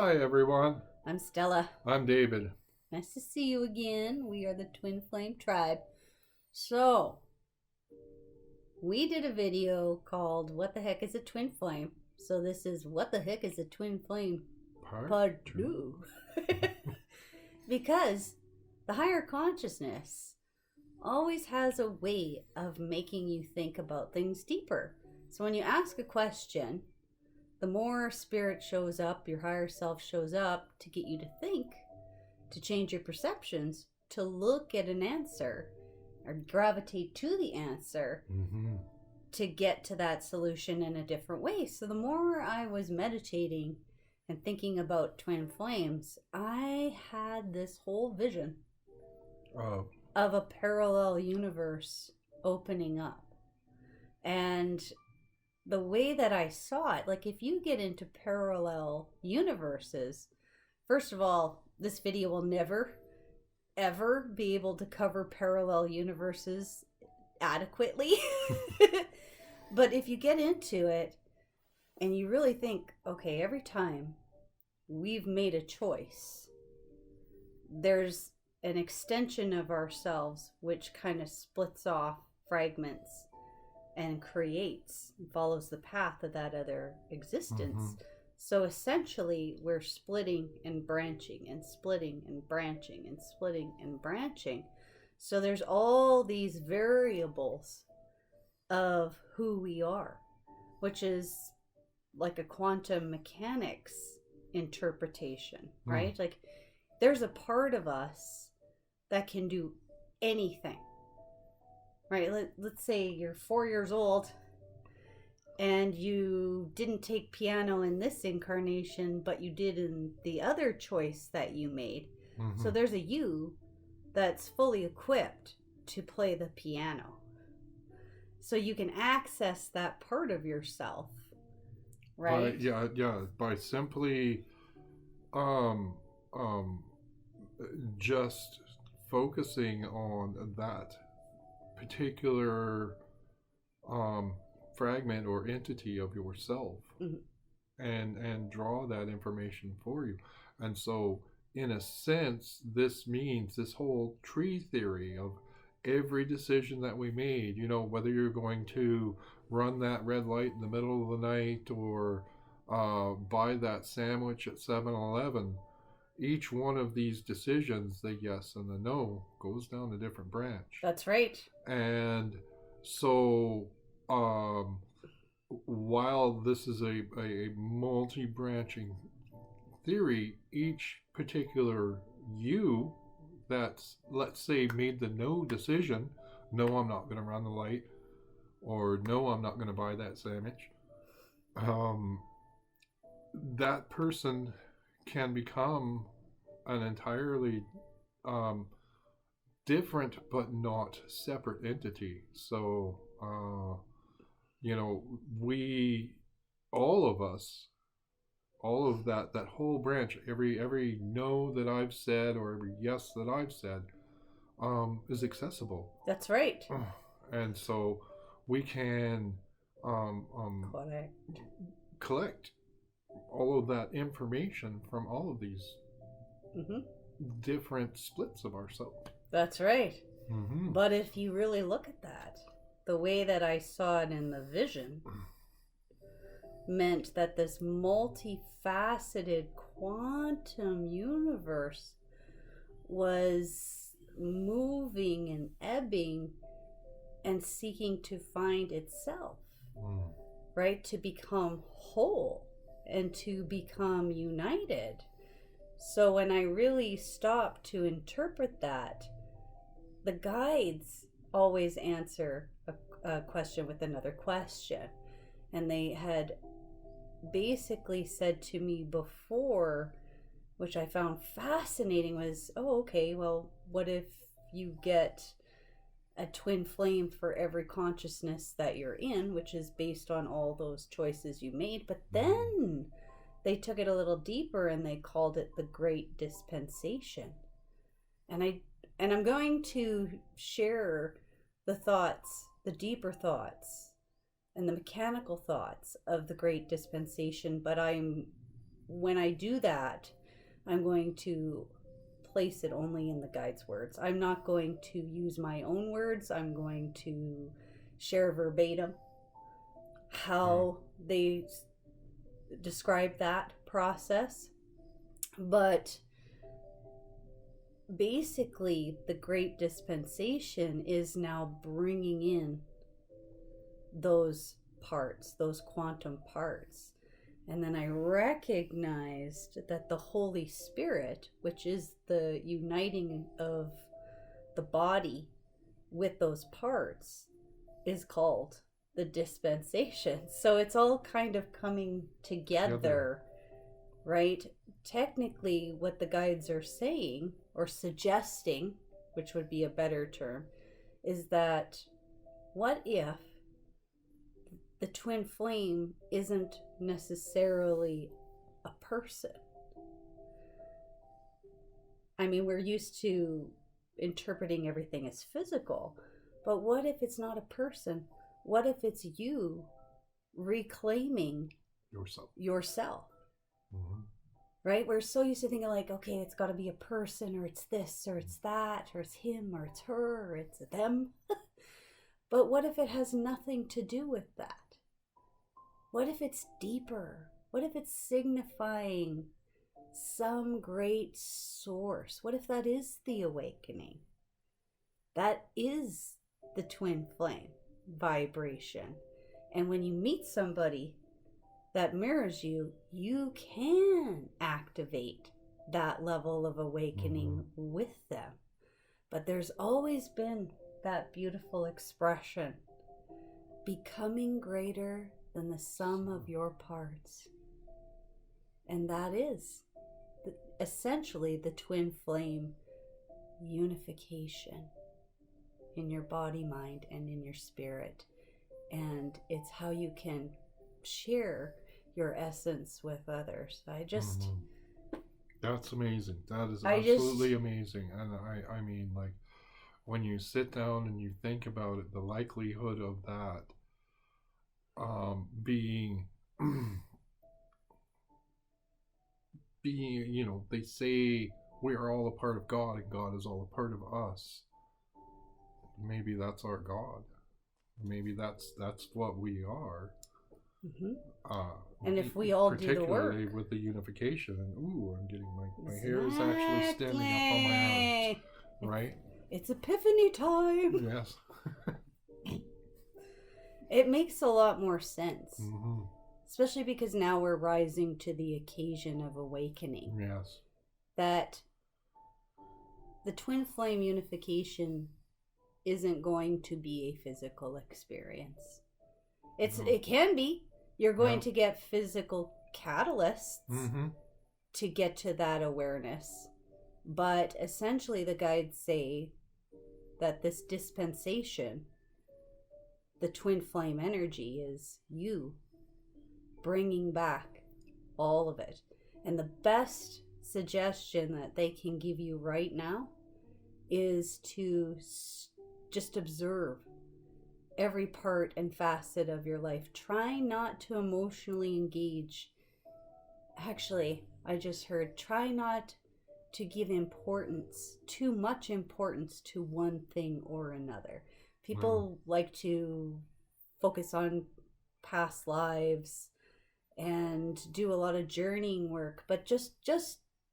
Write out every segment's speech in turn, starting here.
Hi, everyone. I'm Stella. I'm David. Nice to see you again. We are the Twin Flame Tribe. So, we did a video called What the Heck is a Twin Flame? So, this is What the Heck is a Twin Flame Part 2. Because the higher consciousness always has a way of making you think about things deeper. So, when you ask a question, the more spirit shows up, your higher self shows up to get you to think, to change your perceptions, to look at an answer or gravitate to the answer to get to that solution in a different way. So the more I was meditating and thinking about twin flames, I had this whole vision of a parallel universe opening up. And the way that I saw it, like if you get into parallel universes, first of all, this video will never, ever be able to cover parallel universes adequately. But if you get into it and you really think, okay, every time we've made a choice, there's an extension of ourselves which kind of splits off, fragments, and creates and follows the path of that other existence. So essentially we're splitting and branching and splitting and branching and splitting and branching. So there's all these variables of who we are, which is like a quantum mechanics interpretation, right? Like there's a part of us that can do anything. Right, let's say you're 4 years old and you didn't take piano in this incarnation, but you did in the other choice that you made. So there's a you that's fully equipped to play the piano. So you can access that part of yourself, right? By simply just focusing on that particular fragment or entity of yourself and draw that information for you. And so in a sense, this means this whole tree theory of every decision that we made, you know, whether you're going to run that red light in the middle of the night or buy that sandwich at 7-Eleven, each one of these decisions, the yes and the no, goes down a different branch. That's right. And so while this is a multi-branching theory, each particular you that's, let's say, made the no decision, no, I'm not going to run the light, or no, I'm not going to buy that sandwich, that person can become an entirely different but not separate entity. So you know, we, all of us, all of that whole branch, every no that I've said or every yes that I've said is accessible. That's right. And so we can collect all of that information from all of these different splits of ourselves. That's right. But if you really look at that, the way that I saw it in the vision meant that this multifaceted quantum universe was moving and ebbing and seeking to find itself, right? To become whole and to become united. So when I really stopped to interpret that, the guides always answer a question with another question. And they had basically said to me before, which I found fascinating, was, oh, okay, well, what if you get a twin flame for every consciousness that you're in, which is based on all those choices you made? But then they took it a little deeper and they called it the Great Dispensation. And I'm going to share the thoughts, the deeper thoughts and the mechanical thoughts of the Great Dispensation, but I'm when I do that, I'm going to place it only in the guide's words. I'm not going to use my own words. I'm going to share verbatim how they describe that process. But basically, the Great Dispensation is now bringing in those parts, those quantum parts. And then I recognized that the Holy Spirit, which is the uniting of the body with those parts, is called the dispensation. So it's all kind of coming together, right? Technically, what the guides are saying or suggesting, which would be a better term, is that what if the twin flame isn't necessarily a person? I mean, we're used to interpreting everything as physical, but what if it's not a person? What if it's you reclaiming yourself? Mm-hmm. Right? We're so used to thinking like, okay, it's got to be a person, or it's this, or it's that, or it's him, or it's her, or it's them. But what if it has nothing to do with that? What if it's deeper? What if it's signifying some great source? What if that is the awakening? That is the twin flame vibration. And when you meet somebody that mirrors you, you can activate that level of awakening with them. But there's always been that beautiful expression, becoming greater than the sum of your parts. And that is essentially the twin flame unification in your body, mind, and in your spirit. And it's how you can share your essence with others. That's amazing. That is absolutely amazing. And I mean, like, when you sit down and you think about it, the likelihood of that being, you know, they say we are all a part of God and God is all a part of us. Maybe that's our God. Maybe that's what we are. And if we all do the work, particularly with the unification, and I'm getting my hair is actually standing up on my arms, right? It's epiphany time. Yes. It makes a lot more sense, especially because now we're rising to the occasion of awakening. Yes. That the twin flame unification isn't going to be a physical experience. It can be. You're going to get physical catalysts to get to that awareness. But essentially the guides say that this dispensation, the twin flame energy, is you bringing back all of it. And the best suggestion that they can give you right now is to just observe every part and facet of your life. Try not to emotionally engage. Actually, I just heard, try not to give too much importance to one thing or another. People like to focus on past lives and do a lot of journeying work, but just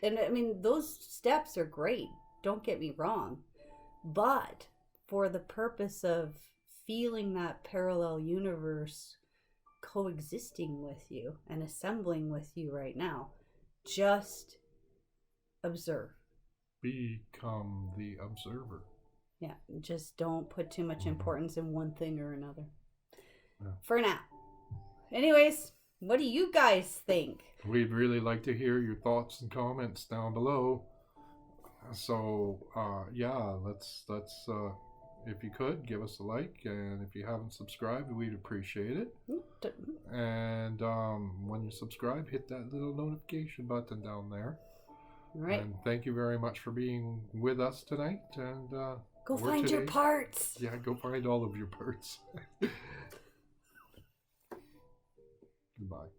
and I mean, those steps are great, don't get me wrong, but for the purpose of feeling that parallel universe coexisting with you and assembling with you right now, just observe. Become the observer. Yeah, just don't put too much importance in one thing or another. For now. Anyways, what do you guys think? We'd really like to hear your thoughts and comments down below. So, let's if you could, give us a like, and if you haven't subscribed, we'd appreciate it. And when you subscribe, hit that little notification button down there. Right. And thank you very much for being with us tonight. And go find your parts. Yeah, go find all of your parts. Goodbye.